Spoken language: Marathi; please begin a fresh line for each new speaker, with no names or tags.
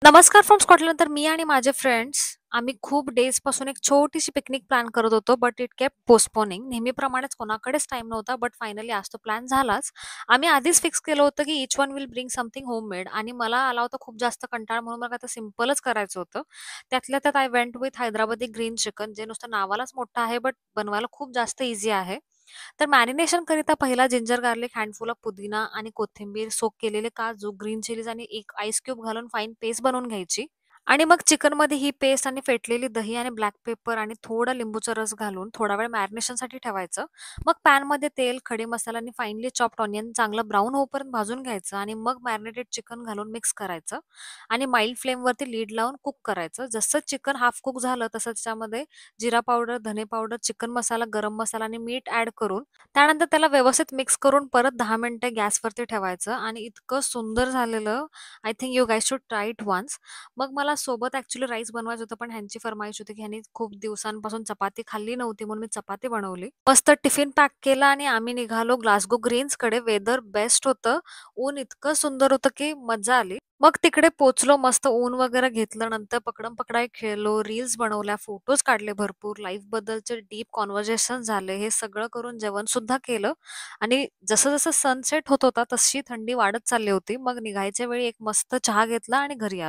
नमस्कार फ्रॉम स्कॉटलंड. तर मी आणि माझे फ्रेंड्स आम्ही खूप डेजपासून एक छोटीशी पिकनिक प्लॅन करत होतो, बट इट केप्ट पोस्टपोनिंग. नेहमीप्रमाणेच कोणाकडेच टाईम नव्हता, बट फायनली आज तो प्लॅन झालाच. आम्ही आधीच फिक्स केलं होतं, की each one will bring something homemade आणि मला आला होता खूप जास्त कंटाळा, म्हणून मला आता सिंपलच करायचं होतं. त्यातल्या त्यात I went with Hyderabadi green chicken, जे नुसतं नावालाच मोठं आहे, बट बनवायला खूप जास्त ईझी आहे. तर मॅरिनेशन करिता पहिला जिंजर गार्लिक, हँडफुल ऑफ पुदिना आणि कोथिंबीर, सोक केलेले काजू, ग्रीन चिलीज आणि एक आईस क्यूब घालून फाईन पेस्ट बनवून घ्यायची. आणि मग चिकनमध्ये ही पेस्ट आणि फेटलेली दही आणि ब्लॅक पेपर आणि थोडा लिंबूचा रस घालून थोडा वेळ मॅरिनेशनसाठी ठेवायचं. मग पॅनमध्ये तेल, खडे मसाला आणि फाईनली चॉप्ड ऑनियन चांगलं ब्राऊन होईपर्यंत भाजून घ्यायचं आणि मग मॅरिनेटेड चिकन घालून मिक्स करायचं आणि माईल्ड फ्लेमवरती लीड लावून कुक करायचं. जसं चिकन हाफ कुक झालं तसं त्याच्यामध्ये जिरा पावडर, धने पावडर, चिकन मसाला, गरम मसाला आणि मीठ ॲड करून त्यानंतर त्याला व्यवस्थित मिक्स करून परत 10 मिनिटं गॅसवरती ठेवायचं आणि इतकं सुंदर झालेलं. I think you guys should try it once. मग मला सोबत ॲक्चुअली राईस बनवायचं होतं, पण ह्यांची फर्माईश होती, की ह्यांनी खूप दिवसांपासून चपाती खाल्ली नव्हती, म्हणून मी चपाती बनवली. मस्त टिफिन पॅक केला आणि आम्ही निघालो ग्लासगो ग्रीन्सकडे. वेदर बेस्ट होतं. ऊन इतकं सुंदर होतं, की मज्जा आली. मग तिकडे पोहोचलो, मस्त ऊन वगैरे घेतलं. नंतर पकडम-पकडाई खेळलो, रील्स बनवल्या, फोटोज काढले भरपूर, लाईफबद्दलचे डीप कन्व्हर्सेशन झाले. हे सगळं करून जेवणसुद्धा केलं आणि जसं-जसं सनसेट होत होता, तशी थंडी वाढत चालली होती. मग निघायच्या वेळी एक मस्त चहा घेतला आणि घरी आलो.